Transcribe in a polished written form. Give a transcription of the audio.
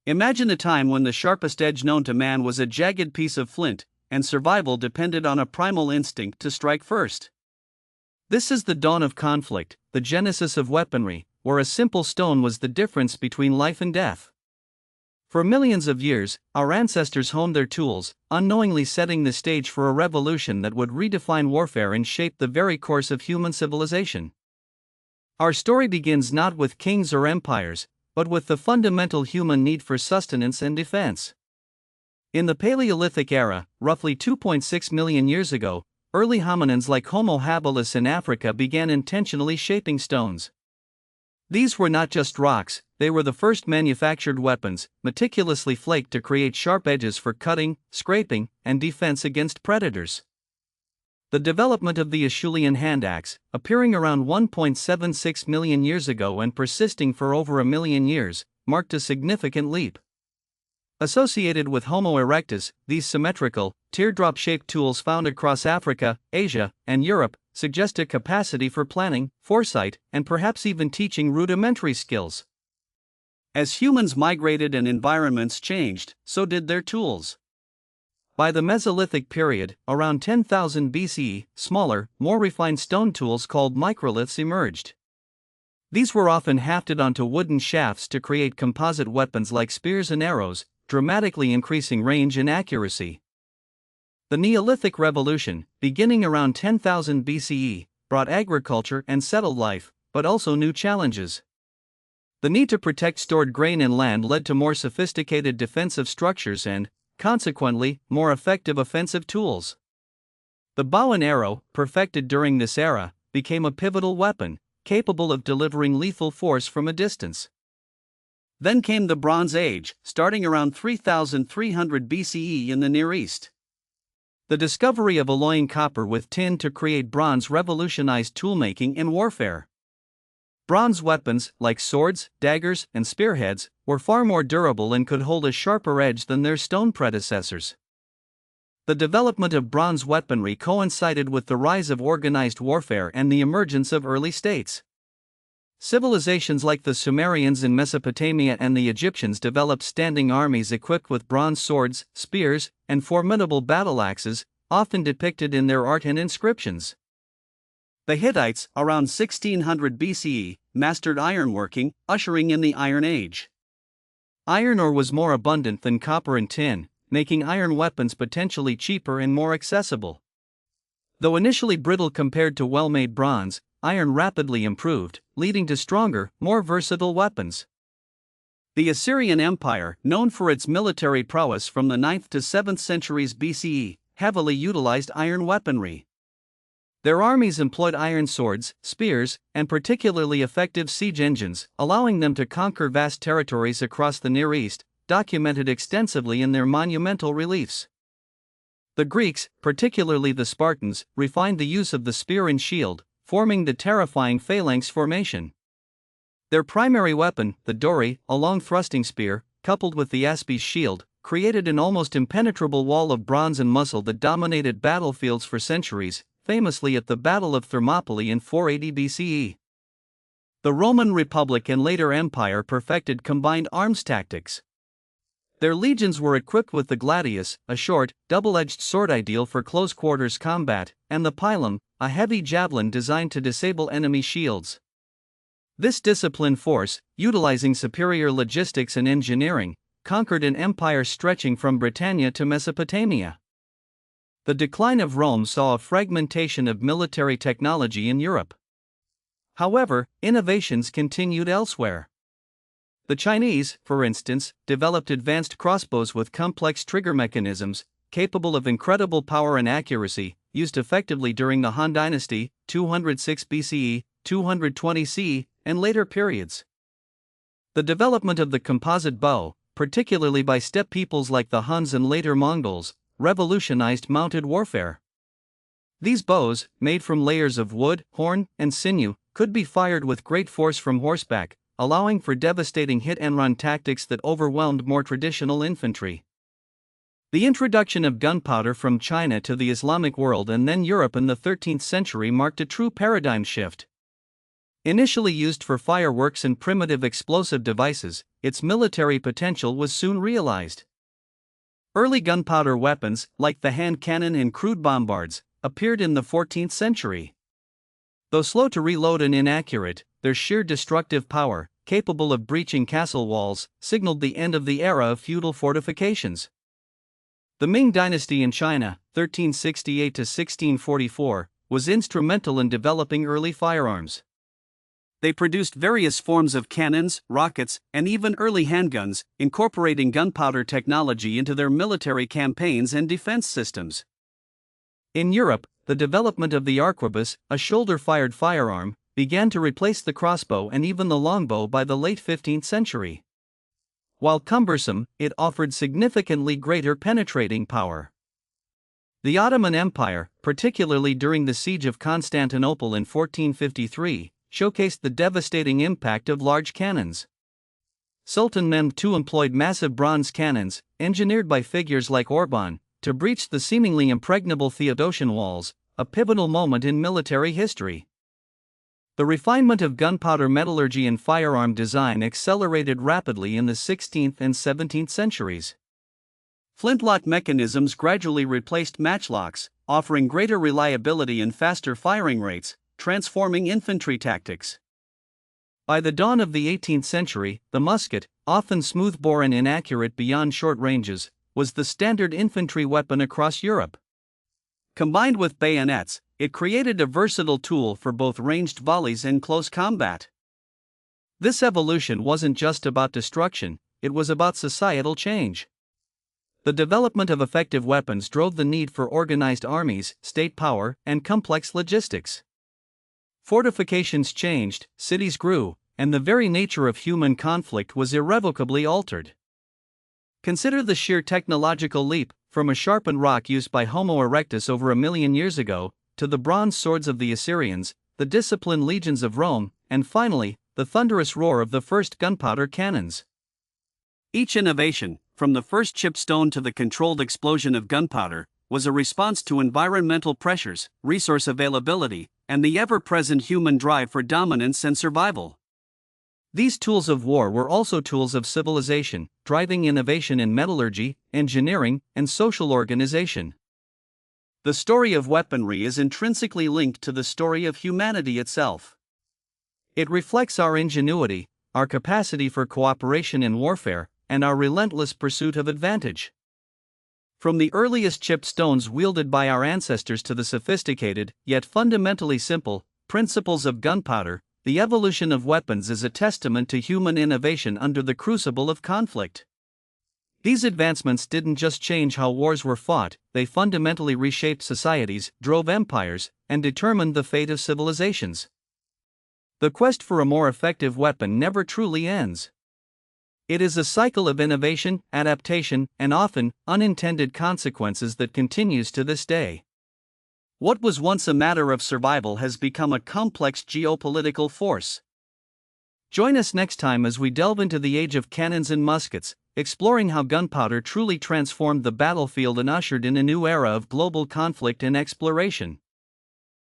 Imagine a time when the sharpest edge known to man was a jagged piece of flint, and survival depended on a primal instinct to strike first. This is the dawn of conflict, the genesis of weaponry, where a simple stone was the difference between life and death. For millions of years, our ancestors honed their tools, unknowingly setting the stage for a revolution that would redefine warfare and shape the very course of human civilization. Our story begins not with kings or empires, but with the fundamental human need for sustenance and defense. In the Paleolithic era, roughly 2.6 million years ago, early hominins like Homo habilis in Africa began intentionally shaping stones. These were not just rocks, they were the first manufactured weapons, meticulously flaked to create sharp edges for cutting, scraping, and defense against predators. The development of the Acheulean hand axe, appearing around 1.76 million years ago and persisting for over a million years, marked a significant leap. Associated with Homo erectus, these symmetrical, teardrop-shaped tools found across Africa, Asia, and Europe suggest a capacity for planning, foresight, and perhaps even teaching rudimentary skills. As humans migrated and environments changed, so did their tools. By the Mesolithic period, around 10,000 BCE, smaller, more refined stone tools called microliths emerged. These were often hafted onto wooden shafts to create composite weapons like spears and arrows, dramatically increasing range and accuracy. The Neolithic Revolution, beginning around 10,000 BCE, brought agriculture and settled life, but also new challenges. The need to protect stored grain and land led to more sophisticated defensive structures and, consequently, more effective offensive tools. The bow and arrow, perfected during this era, became a pivotal weapon, capable of delivering lethal force from a distance. Then came the Bronze Age, starting around 3300 BCE in the Near East. The discovery of alloying copper with tin to create bronze revolutionized toolmaking and warfare. Bronze weapons, like swords, daggers, and spearheads, were far more durable and could hold a sharper edge than their stone predecessors. The development of bronze weaponry coincided with the rise of organized warfare and the emergence of early states. Civilizations like the Sumerians in Mesopotamia and the Egyptians developed standing armies equipped with bronze swords, spears, and formidable battle axes, often depicted in their art and inscriptions. The Hittites, around 1600 BCE, mastered ironworking, ushering in the Iron Age. Iron ore was more abundant than copper and tin, making iron weapons potentially cheaper and more accessible. Though initially brittle compared to well-made bronze, iron rapidly improved, leading to stronger, more versatile weapons. The Assyrian Empire, known for its military prowess from the 9th to 7th centuries BCE, heavily utilized iron weaponry. Their armies employed iron swords, spears, and particularly effective siege engines, allowing them to conquer vast territories across the Near East, documented extensively in their monumental reliefs. The Greeks, particularly the Spartans, refined the use of the spear and shield, forming the terrifying phalanx formation. Their primary weapon, the dory, a long thrusting spear, coupled with the aspis shield, created an almost impenetrable wall of bronze and muscle that dominated battlefields for centuries, famously at the Battle of Thermopylae in 480 BCE. The Roman Republic and later Empire perfected combined arms tactics. Their legions were equipped with the gladius, a short, double-edged sword ideal for close-quarters combat, and the pilum, a heavy javelin designed to disable enemy shields. This disciplined force, utilizing superior logistics and engineering, conquered an empire stretching from Britannia to Mesopotamia. The decline of Rome saw a fragmentation of military technology in Europe. However, innovations continued elsewhere. The Chinese, for instance, developed advanced crossbows with complex trigger mechanisms, capable of incredible power and accuracy, used effectively during the Han Dynasty, 206 BCE, 220 CE, and later periods. The development of the composite bow, particularly by steppe peoples like the Huns and later Mongols, revolutionized mounted warfare. These bows, made from layers of wood, horn, and sinew, could be fired with great force from horseback, allowing for devastating hit-and-run tactics that overwhelmed more traditional infantry. The introduction of gunpowder from China to the Islamic world and then Europe in the 13th century marked a true paradigm shift. Initially used for fireworks and primitive explosive devices, its military potential was soon realized. Early gunpowder weapons, like the hand cannon and crude bombards, appeared in the 14th century. Though slow to reload and inaccurate, their sheer destructive power, capable of breaching castle walls, signaled the end of the era of feudal fortifications. The Ming dynasty in China, 1368 to 1644, was instrumental in developing early firearms. They produced various forms of cannons, rockets, and even early handguns, incorporating gunpowder technology into their military campaigns and defense systems. In Europe, the development of the arquebus, a shoulder-fired firearm, began to replace the crossbow and even the longbow by the late 15th century. While cumbersome, it offered significantly greater penetrating power. The Ottoman Empire, particularly during the siege of Constantinople in 1453, showcased the devastating impact of large cannons. Sultan Mehmed II employed massive bronze cannons, engineered by figures like Orban, to breach the seemingly impregnable Theodosian walls, a pivotal moment in military history. The refinement of gunpowder metallurgy and firearm design accelerated rapidly in the 16th and 17th centuries. Flintlock mechanisms gradually replaced matchlocks, offering greater reliability and faster firing rates, transforming infantry tactics. By the dawn of the 18th century, the musket, often smoothbore and inaccurate beyond short ranges, was the standard infantry weapon across Europe. Combined with bayonets, it created a versatile tool for both ranged volleys and close combat. This evolution wasn't just about destruction, it was about societal change. The development of effective weapons drove the need for organized armies, state power, and complex logistics. Fortifications changed, cities grew, and the very nature of human conflict was irrevocably altered. Consider the sheer technological leap, from a sharpened rock used by Homo erectus over 1,000,000 years ago, to the bronze swords of the Assyrians, the disciplined legions of Rome, and finally, the thunderous roar of the first gunpowder cannons. Each innovation, from the first chipped stone to the controlled explosion of gunpowder, was a response to environmental pressures, resource availability, and the ever-present human drive for dominance and survival. These tools of war were also tools of civilization, driving innovation in metallurgy, engineering, and social organization. The story of weaponry is intrinsically linked to the story of humanity itself. It reflects our ingenuity, our capacity for cooperation in warfare, and our relentless pursuit of advantage. From the earliest chipped stones wielded by our ancestors to the sophisticated, yet fundamentally simple, principles of gunpowder, the evolution of weapons is a testament to human innovation under the crucible of conflict. These advancements didn't just change how wars were fought, they fundamentally reshaped societies, drove empires, and determined the fate of civilizations. The quest for a more effective weapon never truly ends. It is a cycle of innovation, adaptation, and often unintended consequences that continues to this day. What was once a matter of survival has become a complex geopolitical force. Join us next time as we delve into the age of cannons and muskets, exploring how gunpowder truly transformed the battlefield and ushered in a new era of global conflict and exploration.